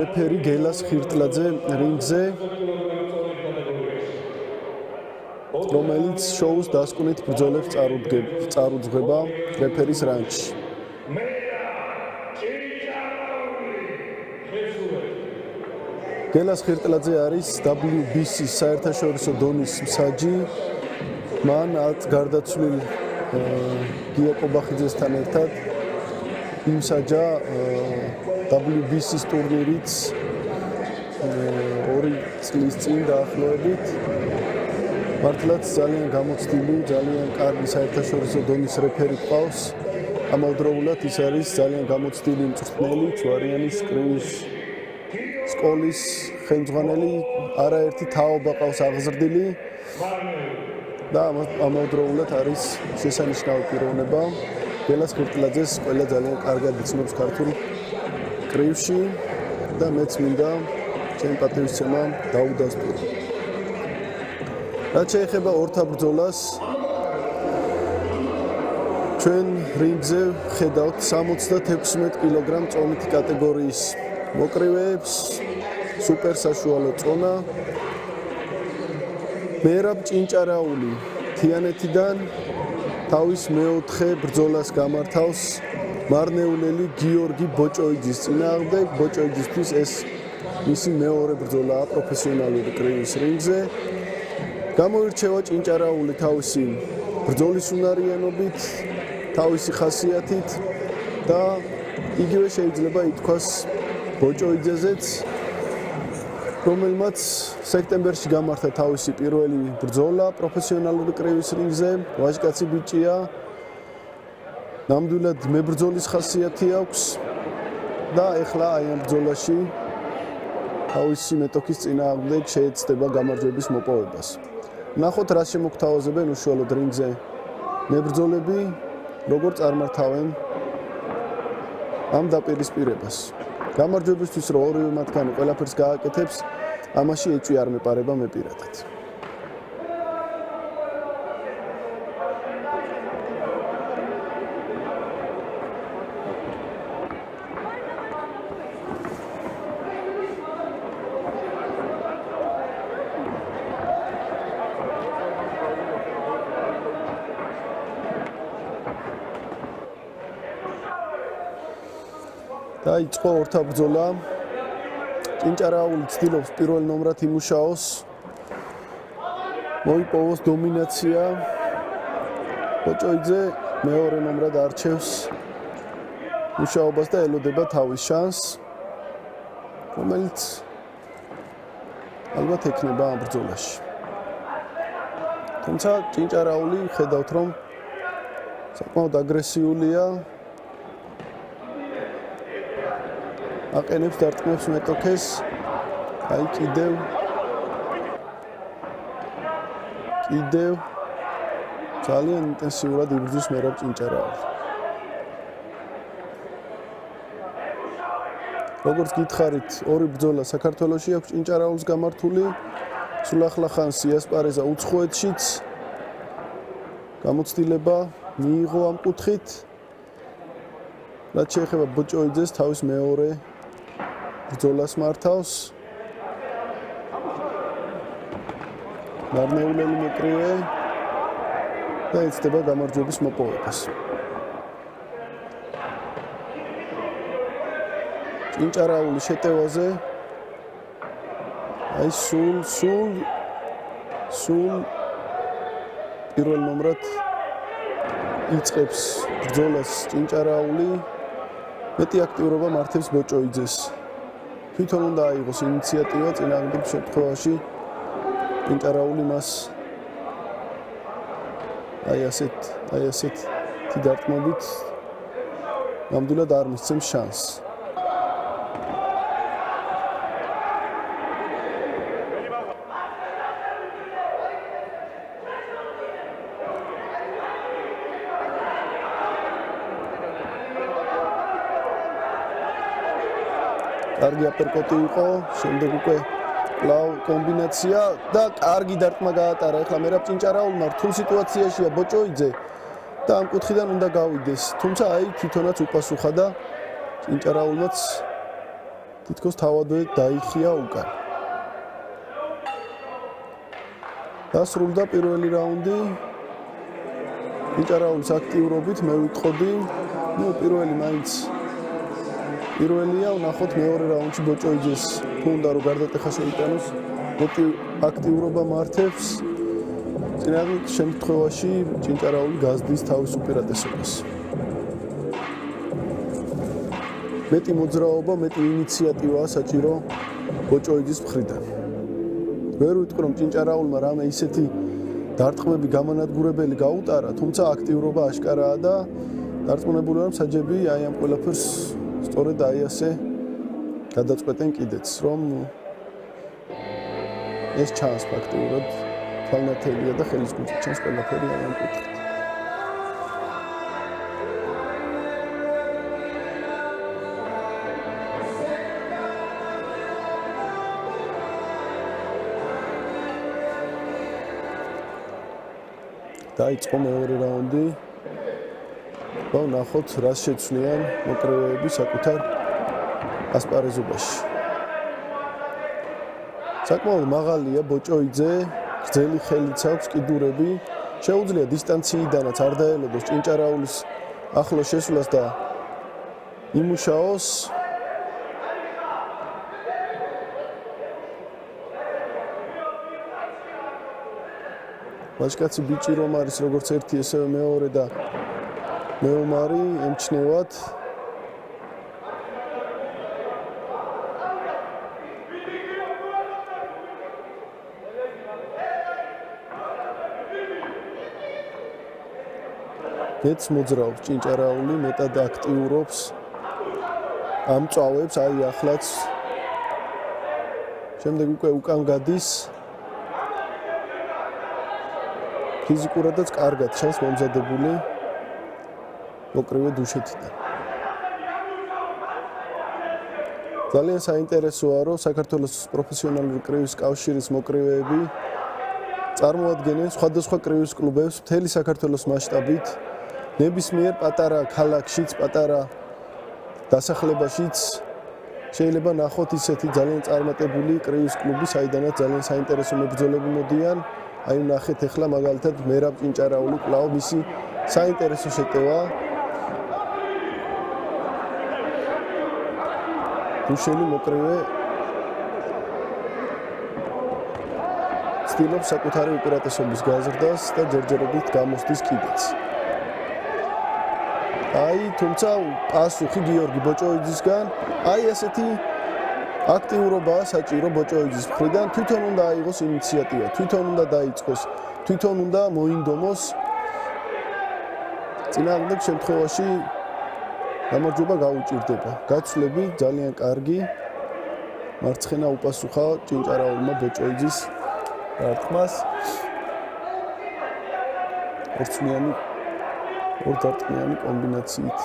რეფერი გელას ხირტლაძე რინგზე, რომელიც შოუს დასკვნით ბრძოლებს წარუძღვება რეფერის რანგში. გელას ხირტლაძე არის WBC-ის საერთაშორისო დონის მსაჯი. მან გარდაცვლილ გია კობახიძესთან ერთად იმსაჯა WBC-ის ტურნირიც 2 წლის წინ დაახლოებით. მართლაც ძალიან გამოცდილი, ძალიან კარგი საერთაშორისო დონის რეფერი ყავს. ამავდროულად ის არის ძალიან გამოცდილი მწვრთნელი, ჯვარიანის კრივის სკოლის ხელმძღვანელი, არაერთი თაობა ყავს აღზრდილი და ამავდროულად არის შესანიშნავი პიროვნება. გელას ხირტლაძეს ყველა ძალიან კარგად იცნობს ქართულ კრივში და მეც მინდა ჩემი პატივისცემა დაუდასტურო. რაც შეეხება ორთა ბრძოლას, ჩვენ რინგზე ხედავთ 76 კილოგრამ წონითი კატეგორიის მოკრივეებს, სუპერ საშუალო წონა. მერაბ ჭინჭარაული თიანეთიდან თავის მეოთხე ბრძოლას გამართავს მარნეულელი გიორგი ბოჭოიძის წინააღმდეგ. ბოჭოიძისთვის ეს მისი მეორე ბრძოლაა პროფესიონალური კრივის რინგზე. გამოირჩევა ჭინჭარაული თავისი ბრძოლის უნარიანობით, თავისი ხასიათით და იგივე შეიძლება ითქვას ბოჭოიძეზეც, რომელმაც სექტემბერში გამართა თავისი პირველი ბრძოლა პროფესიონალური კრივის რინგზე. ვაჟკაცი ბიჭია, ნამდვილად მებრძოლის ხასიათი აქვს და ეხლა აი ამ ბრძოლაში თავისი მეტოქის წინააღმდეგ შეეცდება გამარჯვების მოპოვებას. ნახოთ, რა შემოგთავაზებენ უშუალოდ რინგზე მებრძოლები, როგორ წარმართავენ ამ დაპირისპირებას. გამარჯვებისთვის რო ორივე მათგანი ყველაფერს გააკეთებს, ამაში ეჭვი არ მეპარება მე პირადად. დაიწყო ორთა ბრძოლა. ჭინჭარაული ცდილობს პირველ ნომრად იმუშაოს, მოიპოვოს დომინაცია. ბოჭოიძე მეორე ნომრად არჩევს მუშაობას და ელოდება თავის შანსს, რომელიც ალბათ ექნება ამ ბრძოლაში. თუმცა ჭინჭარაული ხედავთ, რომ საკმაოდ აგრესიულია. აყენებს დარტყმებს მეტოქეს. აი კიდევ ძალიან ინტენსიურად იბრძვის მერაბ ჭინჭარაული. როგორც გითხარით, ორი ბრძოლა საქართველოში აქვს ჭინჭარაულის გამართული. სულ ახლა ხან სიასპარეზა უცხოეთშიც გამოცდილება მიიღო ამ კუთხით. რაც შეეხება ბოჭოიძეს, თავის მეორე ბრძოლას მართავს. მარნეულელი მოკრივე და ეცდება გამარჯვების მოპოვებას. ჭინჭარაული შეტევაზე აი სულ პირველ ნომრად იწყებს ბრძოლას ჭინჭარაული. მეტი აქტიურობა მართებს ბოჭოიძეს. თვითონ უნდა აიღოს ინიციატივა წინააღმდეგ შემთხვევაში. ჭინჭარაული მას აი ასეთ დარტყმებით ნამდვილად არ მისცემს შანსს. კარგი აპერკოტი იყო, შემდეგ უკვე კлау კომბინაცია და კარგი დარტყმა გაატარა. ეხლა მერაბ ჭინჭარაულმა რთულ სიტუაციაშია ბოჭოიძე და ამ კუთხიდან უნდა გავიდეს. თუმცა აი თვითონაც უპასუხა და ჭინჭარაულმაც თითქოს თავადვე დაიხია უკან. დასრულდა პირველი რაუნდი. ჭინჭარაულის აქტიურობით მე ვიტყოდი, პირველი მაინც პირველია, ვნახოთ მეორე რაუნდში ბოჭოიძეს თუ უნდა რომ გარდატეხა შეიტანოს, მეტი აქტიურობა მართებს. წინააღმდეგ შემთხვევაში ჭინჭარაული გაზდის თავის უპირატესობას. მეტი მოძრაობა, მეტი ინიციატივაა საჭირო ბოჭოიძის მხრიდან. ვერ ვიტყვი რომ ჭინჭარაულმა რამე ისეთი დარტყმები გამანადგურებელი გაუტარა, თუმცა აქტიურობა აშკარაა და დარწმუნებული ვარ საჯები აი ამ ყველაფერს სწორედ აი ასე გადაწყვეტენ კიდეც, რომ ეს ჩანს ფაქტიურად თვალნათელია და ხელისგუწით ჩანს ყველაფერი აი ამ კუთხით. დაიწყო მეორე რაუნდი. ვნახოთ რას შეცვლიან მოკრევეები საკუთარ ასპარეზობაში. საკმაოდ მაღალია ბოჭოიძე, გრძელი ხელიც აქვს, კიდურები. შეუძლია დისტანციიდანაც არ დაელოდოს ჭინჭარაულის ახლოს შესვლას და იმუშაოს. ვაჟკაცი ბიჭი რომ არის როგორც ერთი ესევე მეორე და მეომარი ემჩნევათ. მეც მოძრაობს ჭინჭარაული, მეტად აქტიურობს. ამწვავებს, აი ახლაც. შემდეგ უკვე უკან გადის. ფიზიკურადაც კარგად ჩანს მომზადებული მოკრივე დუშეთიდან. ძალიან საინტერესოა, რომ საქართველოს პროფესიონალური კრივის კავშირის მოკრივეები წარმოადგენენ სხვადასხვა კრივის კლუბებს მთელი საქართველოს მასშტაბით. ნებისმიერ პატარა ქალაქშიც, პატარა დასახლებაშიც შეიძლება ნახოთ ისეთი ძალიან წარმატებული კრივის კლუბი, საიდანაც ძალიან საინტერესო მებრძოლები მოდიან. აი ნახეთ ახლა მაგალითად მერაბ ჭინჭარაული კვლავ მისი საინტერესო შეტევა. დუშელი მოკრივე ცდილობს საკუთარი უპირატესობის გაზრდას და ჯერჯერობით გამოსდის კიდეც. აი თუმცა პასუხი გიორგი ბოჭოიძისგან, აი ესეთი აქტიურობაა საჭირო ბოჭოიძის მხრიდან, თვითონ უნდა აიღოს ინიციატივა, თვითონ უნდა დაიწყოს, თვითონ უნდა მოინდომოს. წინააღმდეგ შემთხვევაში გამარჯვება გაუჭირდება. გაცვლები ძალიან კარგი. მარცხენა უპასუხა ჭინჭარაულმა ბოჭოიძის დარტყმას. ორ დარტყმიანი კომბინაციით.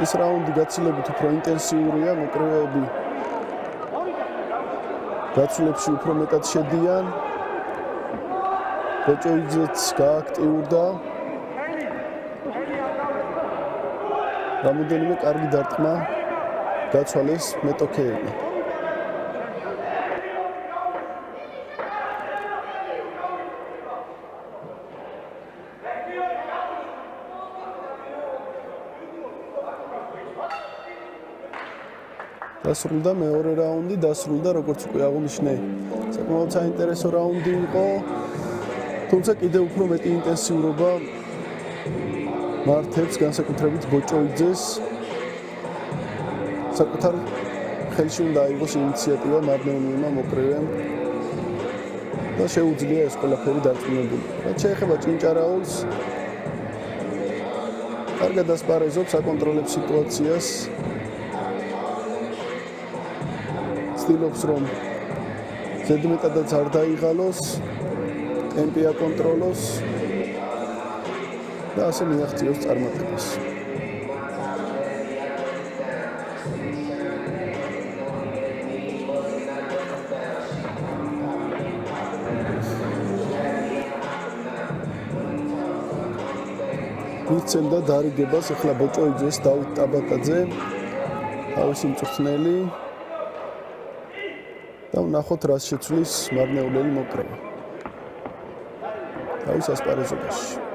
ეს რაუნდი გაცილებით უფრო ინტენსიურია, მოკრივეები გაცვლებში უფრო მეტად შედიან. ბოჭოიძეც გააქტიურდა. რამოდენიმე კარგი დარტყმა გაცვალეს მეტოქეები. დასრულდა მეორე რაუნდი, დასრულდა როგორც უკვე აღნიშნე, საკმაოდ საინტერესო რაუნდი იყო, თუმცა კიდევ უფრო მეტი ინტენსიურობა მართებს განსაკუთრებით ბოჭოიძეს. საკუთარ ხელში უნდა აიღოს ინიციატივა მარნეულმა მოკრივემ და შეუძლია ეს ყველაფერი დარწმუნებული. რაც შეეხება ჭინჭარაულს, კარგად ასპარეზობს, აკონტროლებს სიტუაციას. ცდილობს რომ ზედმეტადაც არ დაიღალოს, ტემპი აკონტროლოს და ასე მიაღწიოს წარმატებას. მისცემდა დარიგებას ახლა ბოჭოიძეს დავით ტაბაკაძე თავისი მწვრთნელი და ვნახოთ რას შეცვლის მარნეულელი მოკრევა თავის ასპარეზობაში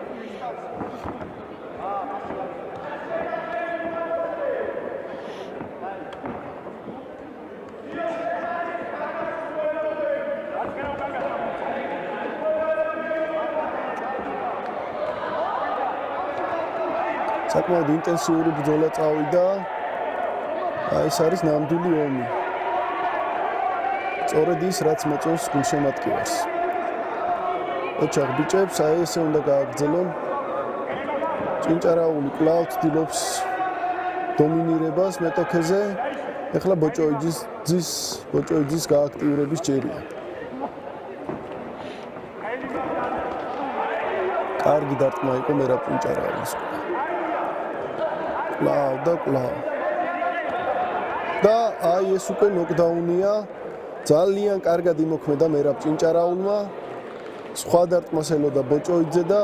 საკმაოდ ინტენსიური ბრძოლა წავიდა. ეს არის ნამდვილი ომი. სწორედ ის, რაც მოწონს გულშემატკივარს. ოჩახ ბიჭებს ესე უნდა გააგრძელონ. ჭინჭარაული კვლავ ცდილობს დომინირებას მეტოქეზე. ეხლა ბოჭოიძის გააქტიურების ჯერია. კარგი დარტყმა იყო მერაბ ჭინჭარაულის. და აი ეს უკვე ნოკდაუნია ძალიან კარგად იმოქმედა მერაბ ჭინჭარაულმა სხვა დარტყმას ელოდა ბოჭოიძე და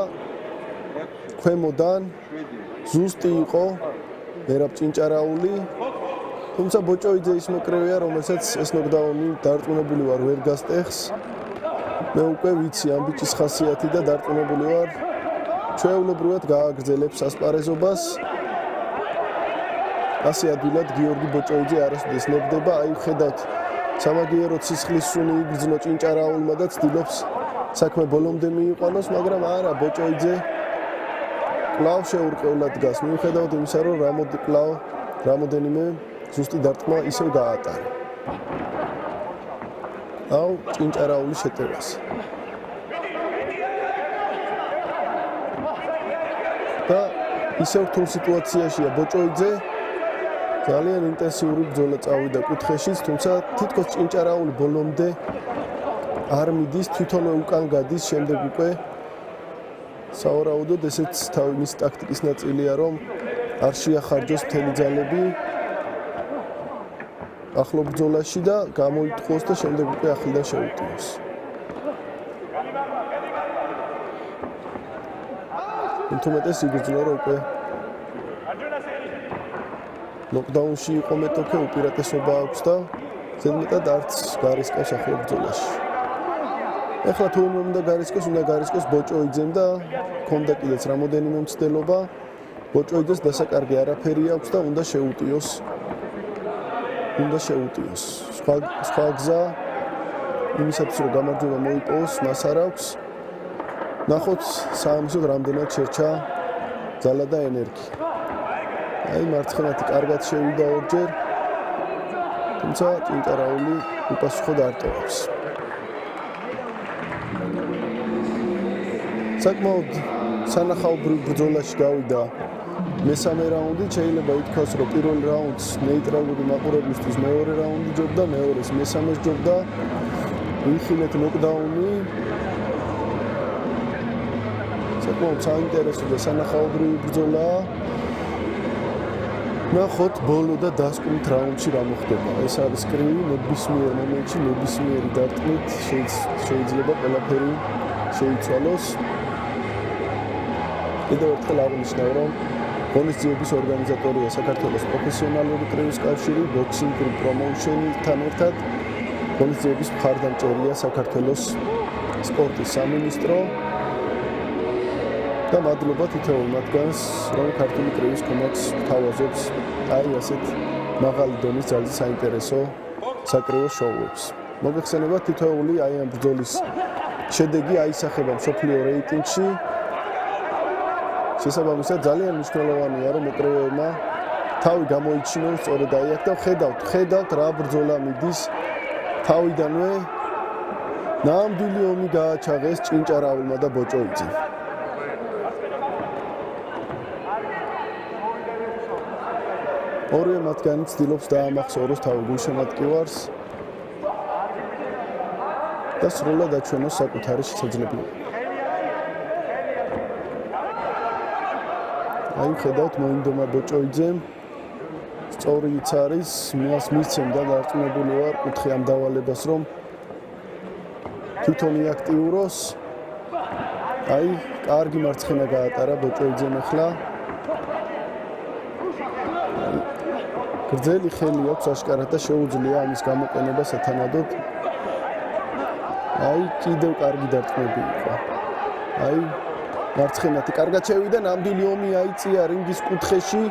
ქვემოდან ზუსტი იყო მერაბ ჭინჭარაული თუმცა ბოჭოიძე ის მოკრევია რომელსაც ეს ნოკდაუნი დარწმუნებული ვარ ვერ გასტეხს მე უკვე ვიცი ამ ბიჭის ხასიათი და დარწმუნებული ვარ ჩვეულებრივად გააგრძელებს ასპარეზობას ასე ადვილად გიორგი ბოჭოიძე არასოდეს ნებდება, აი ხედავთ სამაგიერო ცისხლის სუნი იგრძნო ჭინჭარაულმა და ცდილობს საქმე ბოლომდე მიიყვანოს, მაგრამ არა ბოჭოიძე კვლავ შეურყევლად დგას. მიუხედავად იმისა, რომ რამოდენიმე ზუსტი დარტყმა ისევ გაატარა. აუ ჭინჭარაულის შეტევას. და ისევ რთულ სიტუაციაშია ბოჭოიძე ძალიან ინტენსიური ბრძოლა წავიდა კუთხეშიც, თუმცა თითქოს ჭინჭარაული ბოლომდე არ მიდის, თვითონვე უკან გადის, შემდეგ უკვე სავარაუდოდ ესეც თავის ტაქტიკის ნაწილია, რომ არ შეახარჯოს მთელი ძალები ახლო ბრძოლაში და გამოიტყოს და შემდეგ უკვე ახლიდან შეუტიოს. თუმცა იგრძნო რომ უკვე ნოკდაუნში იყო მეტოქე უპირატესობა აქვს და ზედმეტად არც გარისკავს ახლო ბრძოლაში. ეხლა თუ უნდა გარისკოს ბოჭოიძემ და ქონდა კიდეც რამოდენიმე მცდელობა. ბოჭოიძეს დასაკარგი არაფერი აქვს და უნდა შეუტიოს. სხვა გზა იმისათვის რომ გამარჯვება მოიპოვოს მას არ აქვს. ნახოთ საამისოდ რამდენად შერჩა ძალა და ენერგია. აი მარცხენათი კარგად შევიდა ორჯერ. თუმცა ჭინჭარაული უპასუხოდ არ ტოვებს. საკმაოდ სანახაობრივ ბრძოლაში გავიდა მესამე რაუნდი, შეიძლება ითქვას, რომ პირველ რაუნდს ნეიტრალური მაყურებლისთვის მეორე რაუნდი ჯობდა, მეორეს მესამეს ჯობდა. ვიხილეთ ნოკდაუნი. საკმაოდ საინტერესო და სანახაობრივი ბრძოლაა. ნახოთ ბოლო და დასკვნით რაუნდში რა მოხდება. ეს არის კრივი, ნებისმიერ მომენტში, ნებისმიერი დარტყმით შეიძლება ყველაფერი შეიცვალოს. კიდევ ერთხელ აღნიშნავ, რომ ღონისძიების ორგანიზატორია საქართველოს პროფესიონალური კრივის კავშირი, ბოქსინგ გრუპ პრომოუშენთან ერთად. ღონისძიების მხარდამჭერია საქართველოს სპორტის სამინისტრო. და მადლობა თითოეულ მათგანს, რომ ქართული კრივის კომაქს თავაზობს აი ასეთ მაღალი დონის ძალზე საინტერესო საკრივო შოუებს. მოგეხსენებათ თითოეული აი ამ ბრძოლის შედეგი აისახება მსოფლიო რეიტინგში. შესაბამისად ძალიან მნიშვნელოვანია, რომ მოკრევებმა თავი გამოიჩინონ სწორედ აი აქ და ხედავთ რა ბრძოლა მიდის თავიდანვე. ნამდვილი ომი გააჩაღეს ჭინჭარაულმა და ბოჭოიძემ. ორივე მათგანი ცდილობს დაამახსოვროს თავი გულშემატკივარს და სრულად აჩვენოს საკუთარი შესაძლებლობა. აი ხედავთ მოინდომა ბოჭოიძემ სწორიც არის მას მისცემდა დარწმუნებული ვარ კუთხე ამ დავალებას რომ თვითონ იაქტიუროს აი, კარგი მარცხენა გაატარა ბოჭოიძემ ახლა. გრძელი ხელი აქვს აშკარად და შეუძლია ამის გამოყენება სათანადოდ. აი, კიდევ კარგი დარტყმები იყო. აი, მარცხენათი კარგად შევიდა, ნამდვილი ომი აიწია რინგის კუთხეში.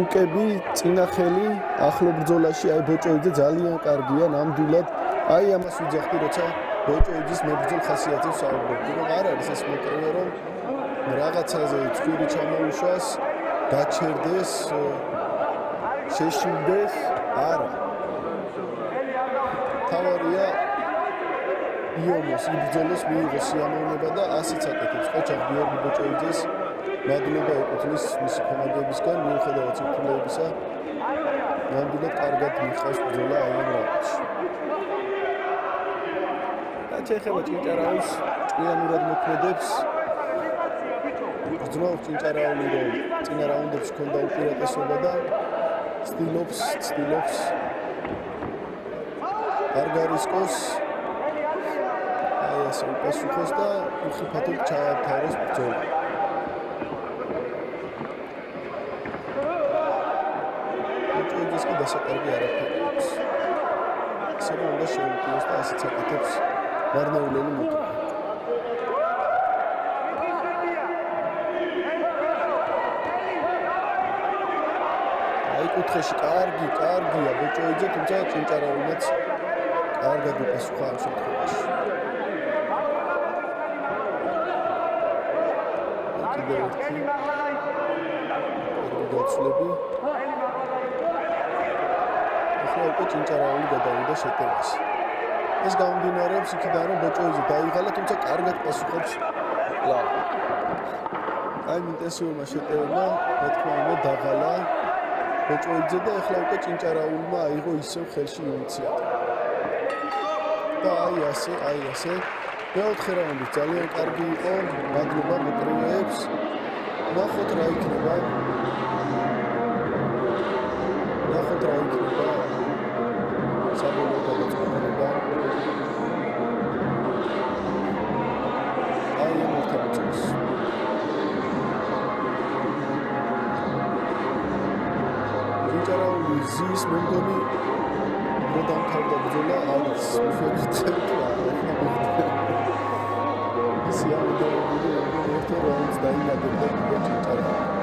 უკები, წინა ხელი, ახლო ბრძოლაში აი ბოჭოიძე ძალიან კარგია, ნამდვილად. აი ამას ვიძახდი, როცა ბოჭოიძის მებრძოლ ხასიათებს საუბრობდი, რომ არ არის ეს მოკრევე, რომ რაღაცაზე ცხვირი ჩამოუშვას, გაჩერდეს, შეშინდეს, არა. თავარია იომოს იბრძოლოს მიიღო სიამოვნება და ასეც აკეთებს ყოჩა გიორგი ბოჭოიძეს მადლობა ეკუთვნის მისი კომანდებისგან მიუხედავად სირთულეებისა ნამდვილად კარგად მიჰყავს ბრძოლა აი ამ რაუნდში. რაც ეხება ჭინჭარაულს ჭკვიანურად მოქმედებს ბრძოლას ჭინჭარაული რომ წინა რაუნდებში ჰქონდა უპირატესობა და ცდილობს არ გარისკოს ასე უპასუხოს და უხიფათოდ ჩაათაროს ბრძოლა. ბოჭოიძეს კი დასაკარგი არაფერი აქვს. ისე რომ უნდა შეუტიოს და ასეც აკეთებს ვარნაულელი მოკრე. აი კუთხეში კარგია ბოჭოიძე, თუმცა ჭინჭარაულმაც კარგად უპასუხა ამ შემთხვევაში. გაცვლები ახლა უკვე ჭინჭარაული გადავიდა შეტევაში. ეს გამომდინარეობს იქიდან, რომ ბოჭოიძე დაიღალა, თუმცა კარგად პასუხობს ლავ. აი ინტენსიურმა შეტევებმა რა თქმა უნდა დაღალა ბოჭოიძე და ახლა უკვე ჭინჭარაულმა აიღო ისევ ხელში ინიციატივა. და აი ასე მეოთხე რაუნდი ძალიან კარგი იყო, მადლობა მოკრეებს. ნახოთ რა იქნება. საბოლოო გადაწყვეტილება. აი მოხდა ბრძოლა. ჭინჭარაული ზის მემგონი რომ დამთავრდა ბრძოლა არის უშვებითი. After rounds, დაინაგებდა ჭინჭარაული.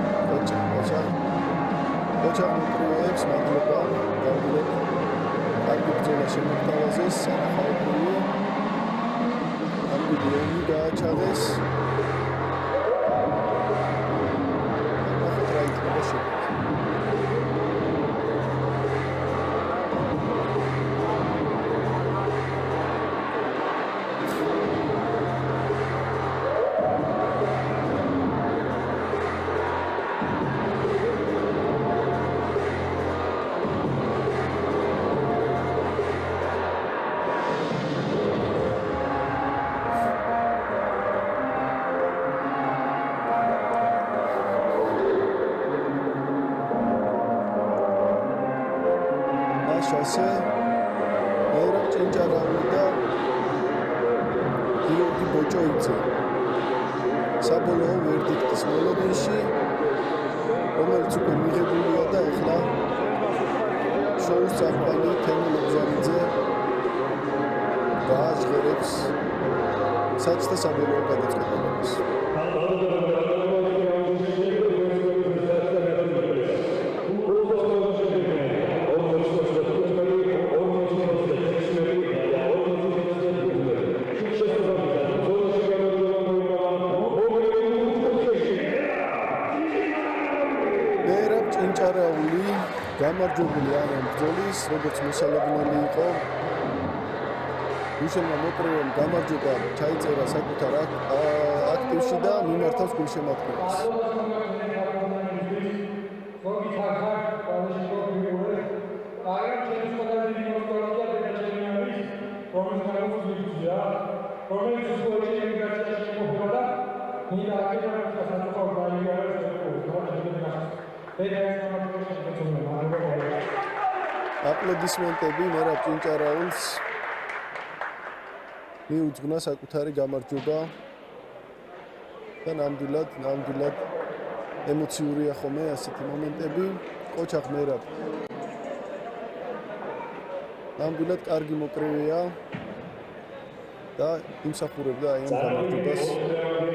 ოჩა მოკრეებს მადლობა გავდივართ. კარგი ბრძოლა შემოგთავაზეს, სანახაობრივი. ამ ვიდეონი გააჩაღეს. ნახოთ რა იქნება შემდეგ. ასე მეორე ჭინჭარაული და გიორგი ბოჭოიძე საბოლოო ვერდიქტის მოლოდინში რომელიც უკვე მიღებულია და ახლა შოუს წამყვანი თემურ ლობზანიძე გააჟღერებს საჭთა საბოლოო გადაწყვეტილებას. ჭინჭარაული გამარჯვებული ამ ბრძოლის, როგორც მოსალოდნელი იყო. უშენმა მოკრევამ გამარჯვება ჩაიწერა საკუთარ აქტივში და მიმართავს გულშემატკივრებს. აპლოდისმენტები მერაბ ჭინჭარაულს მიუძღვნა საკუთარი გამარჯვება და ნამდვილად ემოციურია ხოლმე ასეთი მომენტები. კოჩა ღმერად. ნამდვილად კარგი მოკრივეა და იმსახურებდა აი ამ გამარჯვებას.